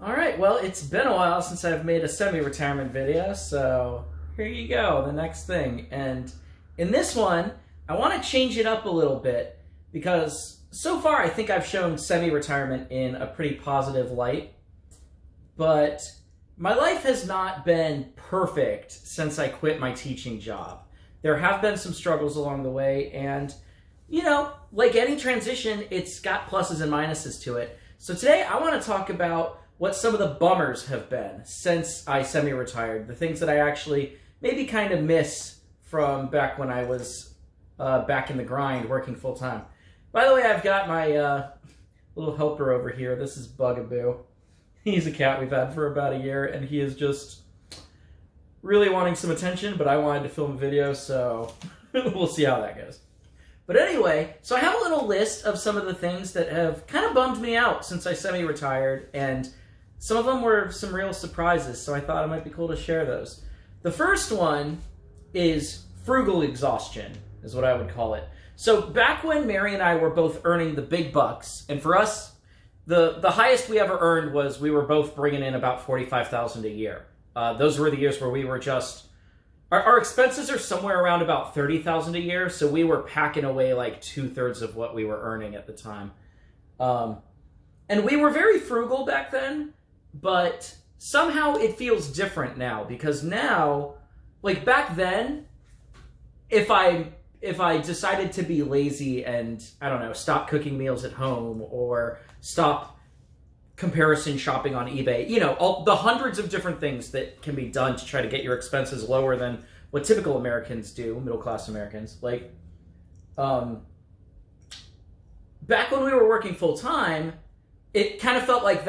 All right, well, it's been a while since I've made a semi-retirement video, so here you go, the next thing. And in this one, I want to change it up a little bit because so far I think I've shown semi-retirement in a pretty positive light, but my life has not been perfect since I quit my teaching job. There have been some struggles along the way, and like any transition, it's got pluses and minuses to it. So today I want to talk about what some of the bummers have been since I semi-retired, the things that I actually maybe kind of miss from back when I was back in the grind working full-time. By the way, I've got my little helper over here. This is Bugaboo. He's a cat we've had for about a year, and he is just really wanting some attention, but I wanted to film a video, so we'll see how that goes. But anyway, so I have a little list of some of the things that have kind of bummed me out since I semi-retired, and some of them were some real surprises, so I thought it might be cool to share those. The first one is frugal exhaustion, is what I would call it. So back when Mary and I were both earning the big bucks, and for us, the highest we ever earned was we were both bringing in about $45,000 a year. Those were the years where we were just... Our expenses are somewhere around about $30,000 a year, so we were packing away like 2/3 of what we were earning at the time. And we were very frugal back then, but somehow it feels different now, because now, like back then, if I decided to be lazy and, I don't know, stop cooking meals at home or stop comparison shopping on eBay, all the hundreds of different things that can be done to try to get your expenses lower than what typical Americans do, middle-class Americans. Like, back when we were working full-time, it kind of felt like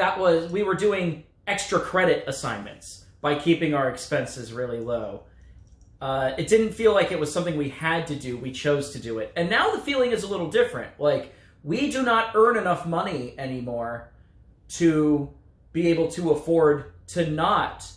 we were doing extra credit assignments by keeping our expenses really low. It didn't feel like it was something we had to do, we chose to do it. And now the feeling is a little different. Like, we do not earn enough money anymore to be able to afford to not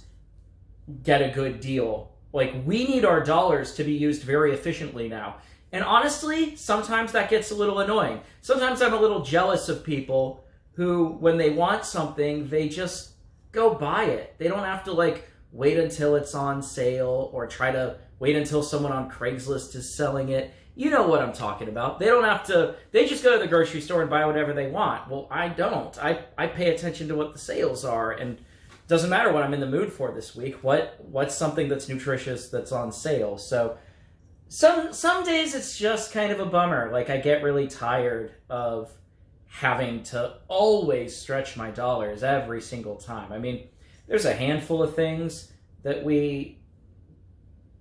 get a good deal. Like, we need our dollars to be used very efficiently now. And honestly, sometimes that gets a little annoying. Sometimes I'm a little jealous of people who, when they want something, they just go buy it. They don't have to, like, wait until it's on sale or try to wait until someone on Craigslist is selling it. You know what I'm talking about. They don't have to, they just go to the grocery store and buy whatever they want. Well, I don't. I pay attention to what the sales are, and it doesn't matter what I'm in the mood for this week. What's something that's nutritious that's on sale? So some days it's just kind of a bummer. Like, I get really tired of having to always stretch my dollars every single time. I mean, there's a handful of things that we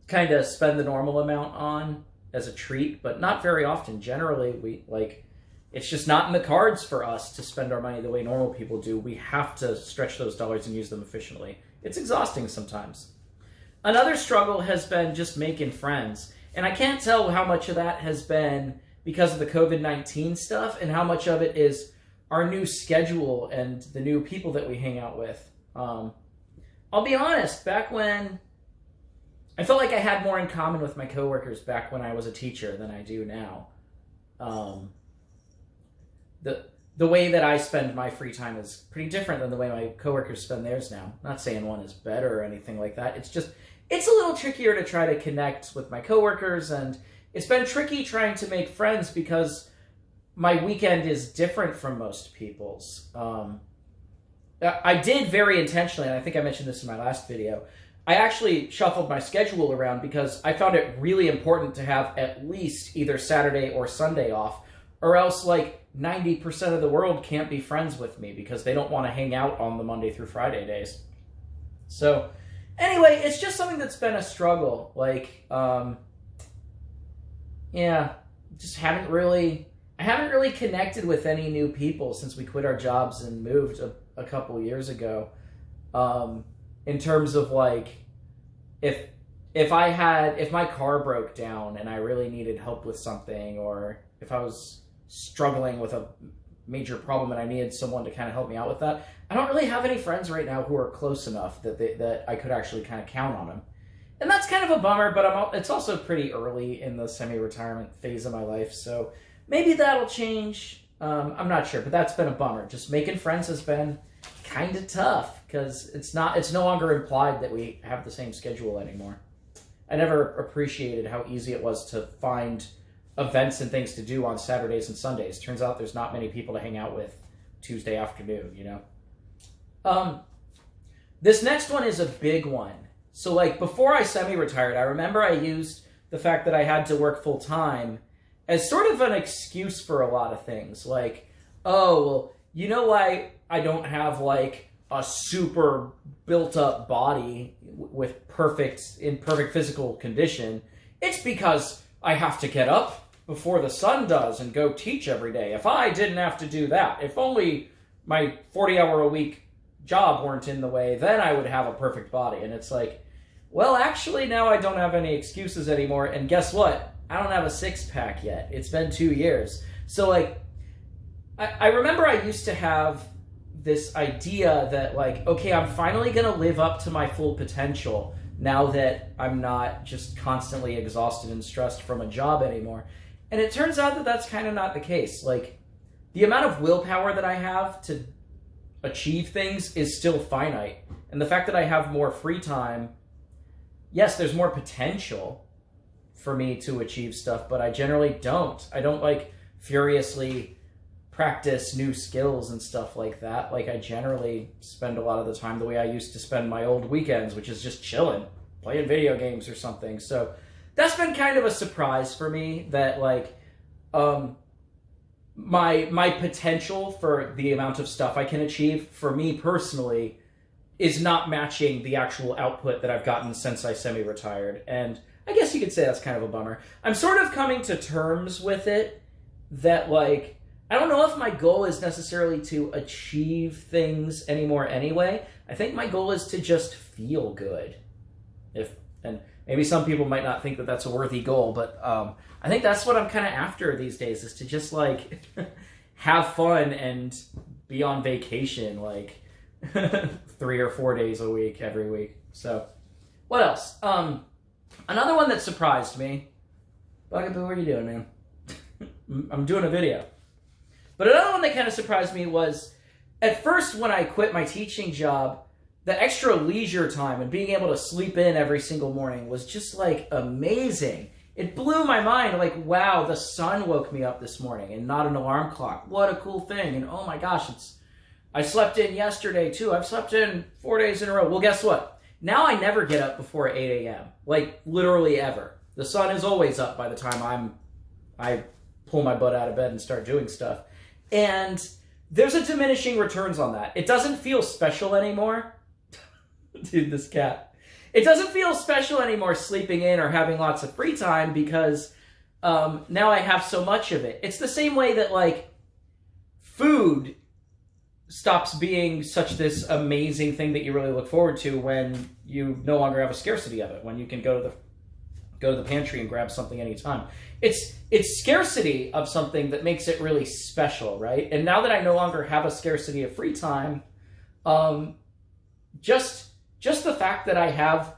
kind of spend the normal amount on as a treat, but not very often. Generally, it's just not in the cards for us to spend our money the way normal people do. We have to stretch those dollars and use them efficiently. It's exhausting sometimes. Another struggle has been just making friends, and I can't tell how much of that has been because of the COVID-19 stuff and how much of it is our new schedule and the new people that we hang out with. I'll be honest, back when I felt like I had more in common with my coworkers back when I was a teacher than I do now. The way that I spend my free time is pretty different than the way my coworkers spend theirs now. Not saying one is better or anything like that. It's a little trickier to try to connect with my coworkers, and it's been tricky trying to make friends because my weekend is different from most people's. I did very intentionally, and I think I mentioned this in my last video, I actually shuffled my schedule around because I found it really important to have at least either Saturday or Sunday off, or else like 90% of the world can't be friends with me because they don't want to hang out on the Monday through Friday days. So anyway, it's just something that's been a struggle. Like, yeah, just I haven't really connected with any new people since we quit our jobs and moved a couple years ago. In terms of like, if my car broke down and I really needed help with something, or if I was struggling with a major problem and I needed someone to kind of help me out with that, I don't really have any friends right now who are close enough that I could actually kind of count on them. And that's kind of a bummer, but it's also pretty early in the semi-retirement phase of my life, so maybe that'll change. I'm not sure, but that's been a bummer. Just making friends has been kind of tough because it's no longer implied that we have the same schedule anymore. I never appreciated how easy it was to find events and things to do on Saturdays and Sundays. Turns out there's not many people to hang out with Tuesday afternoon, you know? This next one is a big one. So, like, before I semi-retired, I remember I used the fact that I had to work full-time as sort of an excuse for a lot of things. Like, oh, well, you know why I don't have, like, a super built-up body with in perfect physical condition? It's because I have to get up before the sun does and go teach every day. If I didn't have to do that, if only my 40-hour-a-week job weren't in the way, then I would have a perfect body. And it's like, well, actually, now I don't have any excuses anymore. And guess what? I don't have a six-pack yet. It's been 2 years. So, like, I remember I used to have this idea that, like, okay, I'm finally going to live up to my full potential now that I'm not just constantly exhausted and stressed from a job anymore. And it turns out that that's kind of not the case. Like, the amount of willpower that I have to achieve things is still finite. And the fact that I have more free time, yes, there's more potential for me to achieve stuff, but I generally don't. I don't, like, furiously practice new skills and stuff like that. Like, I generally spend a lot of the time the way I used to spend my old weekends, which is just chilling, playing video games or something. So that's been kind of a surprise for me that, like, my potential for the amount of stuff I can achieve, for me personally, is not matching the actual output that I've gotten since I semi-retired. And I guess you could say that's kind of a bummer. I'm sort of coming to terms with it that, like, I don't know if my goal is necessarily to achieve things anymore anyway. I think my goal is to just feel good. And maybe some people might not think that that's a worthy goal, but I think that's what I'm kind of after these days, is to just, like, have fun and be on vacation, like, 3 or 4 days a week, every week. So, what else? Another one that surprised me. Bugaboo, what are you doing, man? I'm doing a video. But another one that kind of surprised me was, at first when I quit my teaching job, the extra leisure time and being able to sleep in every single morning was just, like, amazing. It blew my mind, like, wow, the sun woke me up this morning and not an alarm clock. What a cool thing. And oh my gosh, I slept in yesterday too. I've slept in 4 days in a row. Well, guess what? Now I never get up before 8 a.m. Like, literally ever. The sun is always up by the time I pull my butt out of bed and start doing stuff. And there's a diminishing returns on that. It doesn't feel special anymore. Dude, this cat. It doesn't feel special anymore sleeping in or having lots of free time because now I have so much of it. It's the same way that, like, food stops being such this amazing thing that you really look forward to when you no longer have a scarcity of it, when you can go to the pantry and grab something anytime. It's scarcity of something that makes it really special, right? And now that I no longer have a scarcity of free time, just the fact that I have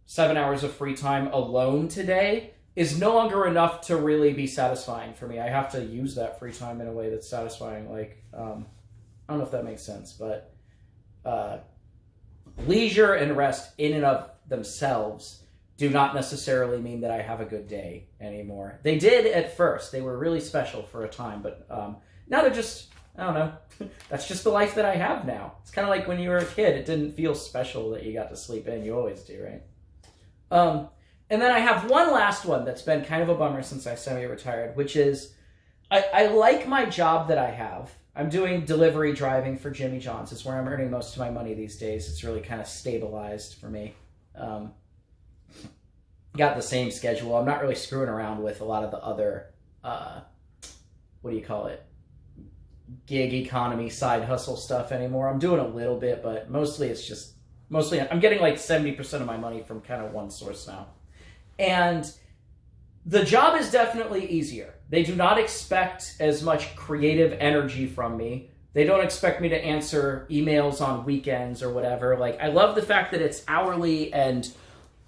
7 hours of free time alone today is no longer enough to really be satisfying for me. I have to use that free time in a way that's satisfying. Like, I don't know if that makes sense, but leisure and rest in and of themselves do not necessarily mean that I have a good day anymore. They did at first. They were really special for a time, but now they're just, I don't know. That's just the life that I have now. It's kind of like when you were a kid. It didn't feel special that you got to sleep in. You always do, right? And then I have one last one that's been kind of a bummer since I semi-retired, which is I like my job that I have. I'm doing delivery driving for Jimmy John's. It's where I'm earning most of my money these days. It's really kind of stabilized for me. Got the same schedule. I'm not really screwing around with a lot of the other, what do you call it, gig economy side hustle stuff anymore. I'm doing a little bit, but mostly I'm getting like 70% of my money from kind of one source now. And the job is definitely easier. They do not expect as much creative energy from me. They don't expect me to answer emails on weekends or whatever. Like, I love the fact that it's hourly, and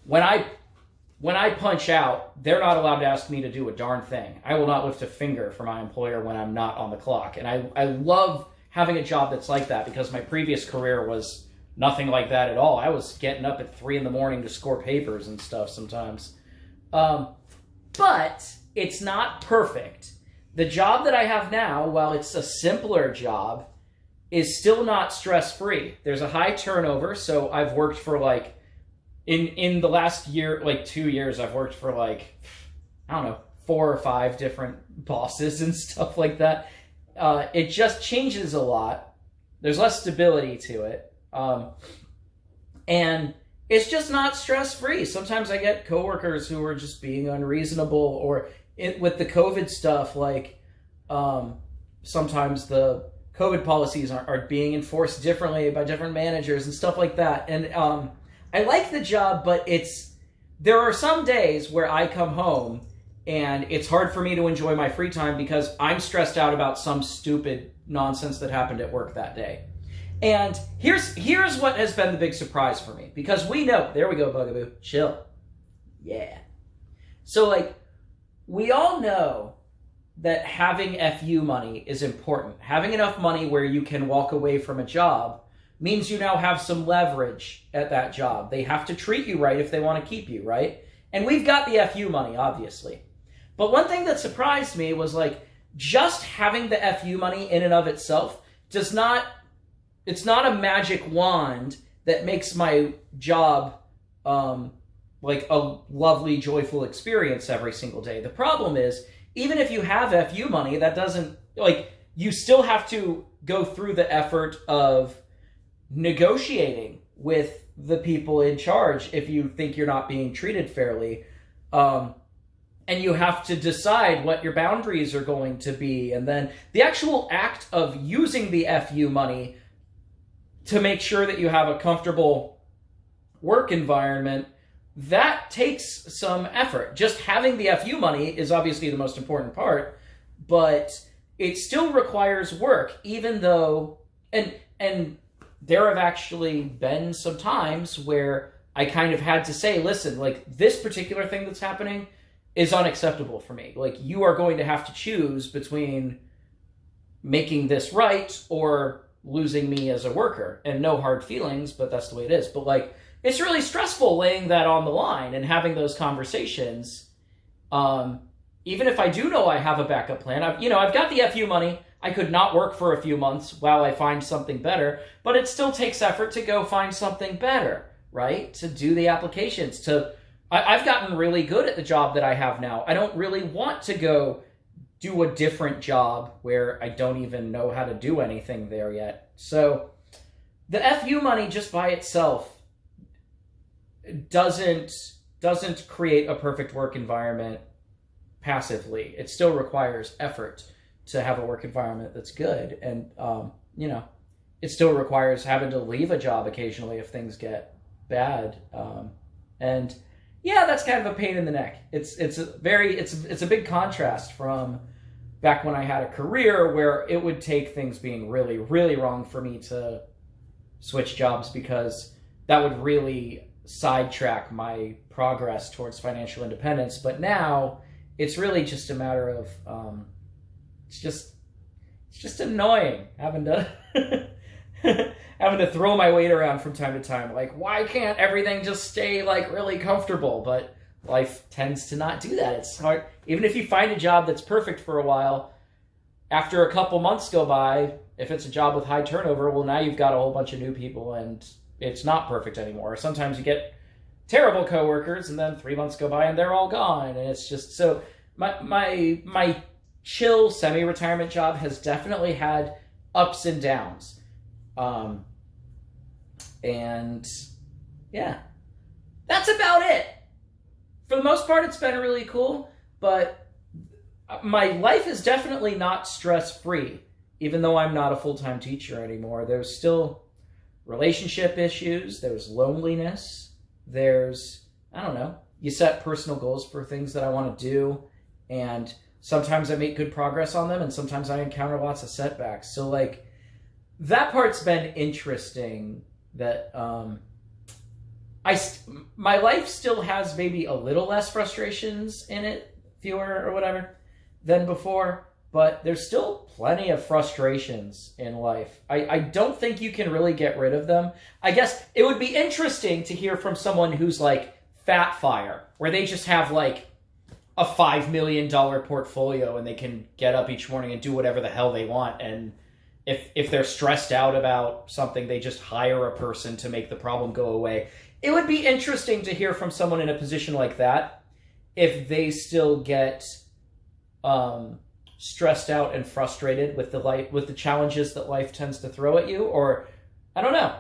when I punch out, they're not allowed to ask me to do a darn thing. I will not lift a finger for my employer when I'm not on the clock. And I love having a job that's like that, because my previous career was nothing like that at all. I was getting up at 3 a.m. to score papers and stuff sometimes. But it's not perfect. The job that I have now, while it's a simpler job, is still not stress-free. There's a high turnover, so I've worked for like, in the last year, like 2 years, I've worked for like, I don't know, 4 or 5 different bosses and stuff like that. It just changes a lot. There's less stability to it. And it's just not stress-free. Sometimes I get coworkers who are just being unreasonable, or with the COVID stuff, like sometimes the COVID policies are being enforced differently by different managers and stuff like that. And I like the job, but there are some days where I come home and it's hard for me to enjoy my free time because I'm stressed out about some stupid nonsense that happened at work that day. And here's what has been the big surprise for me, because we know, there we go, Bugaboo, chill. Yeah. So like, we all know that having FU money is important. Having enough money where you can walk away from a job means you now have some leverage at that job. They have to treat you right if they want to keep you, right? And we've got the FU money, obviously. But one thing that surprised me was like, just having the FU money in and of itself it's not a magic wand that makes my job like a lovely, joyful experience every single day. The problem is, even if you have FU money, that doesn't, like, you still have to go through the effort of negotiating with the people in charge if you think you're not being treated fairly. And you have to decide what your boundaries are going to be. And then the actual act of using the FU money to make sure that you have a comfortable work environment, that takes some effort. Just having the FU money is obviously the most important part, but it still requires work, even though, and there have actually been some times where I kind of had to say, listen, like, this particular thing that's happening is unacceptable for me. Like, you are going to have to choose between making this right or losing me as a worker. And no hard feelings, but that's the way it is. But like, it's really stressful laying that on the line and having those conversations. Even if I do know I have a backup plan, I've got the FU money. I could not work for a few months while I find something better, but it still takes effort to go find something better, right? To do the applications. I've gotten really good at the job that I have now. I don't really want to go do a different job where I don't even know how to do anything there yet. So the FU money just by itself doesn't create a perfect work environment passively. It still requires effort to have a work environment that's good. And, it still requires having to leave a job occasionally if things get bad. And yeah, that's kind of a pain in the neck. It's a big contrast from back when I had a career where it would take things being really, really wrong for me to switch jobs, because that would really sidetrack my progress towards financial independence. But now it's really just a matter of it's just annoying having to having to throw my weight around from time to time. Like, why can't everything just stay like really comfortable? But life tends to not do that. It's hard. Even if you find a job that's perfect for a while, after a couple months go by, if it's a job with high turnover, well, now you've got a whole bunch of new people and it's not perfect anymore. Sometimes you get terrible coworkers and then 3 months go by and they're all gone. And it's just, so my chill semi-retirement job has definitely had ups and downs. And yeah, that's about it. For the most part, it's been really cool, but my life is definitely not stress-free, even though I'm not a full-time teacher anymore. There's still relationship issues, there's loneliness, there's, I don't know, you set personal goals for things that I want to do, and sometimes I make good progress on them, and sometimes I encounter lots of setbacks. So, like, that part's been interesting, that my life still has maybe a little less frustrations in it, fewer or whatever, than before, but there's still plenty of frustrations in life. I don't think you can really get rid of them. I guess it would be interesting to hear from someone who's like Fat Fire, where they just have like a $5 million portfolio and they can get up each morning and do whatever the hell they want. And if they're stressed out about something, they just hire a person to make the problem go away. It would be interesting to hear from someone in a position like that if they still get stressed out and frustrated with the challenges that life tends to throw at you, or I don't know.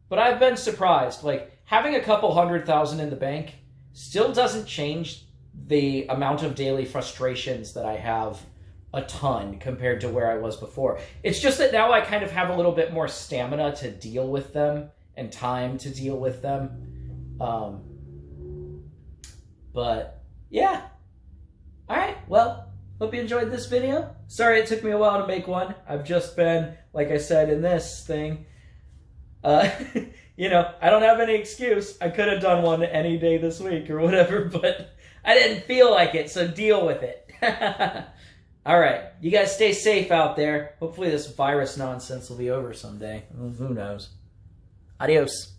But I've been surprised. Like, having a couple $100,000 in the bank still doesn't change the amount of daily frustrations that I have a ton compared to where I was before. It's just that now I kind of have a little bit more stamina to deal with them and time to deal with them. But yeah. All right. Well, hope you enjoyed this video. Sorry it took me a while to make one. I've just been, like I said, in this thing. You know, I don't have any excuse. I could have done one any day this week or whatever, but I didn't feel like it, so deal with it. All right. You guys stay safe out there. Hopefully this virus nonsense will be over someday. Who knows? Adios.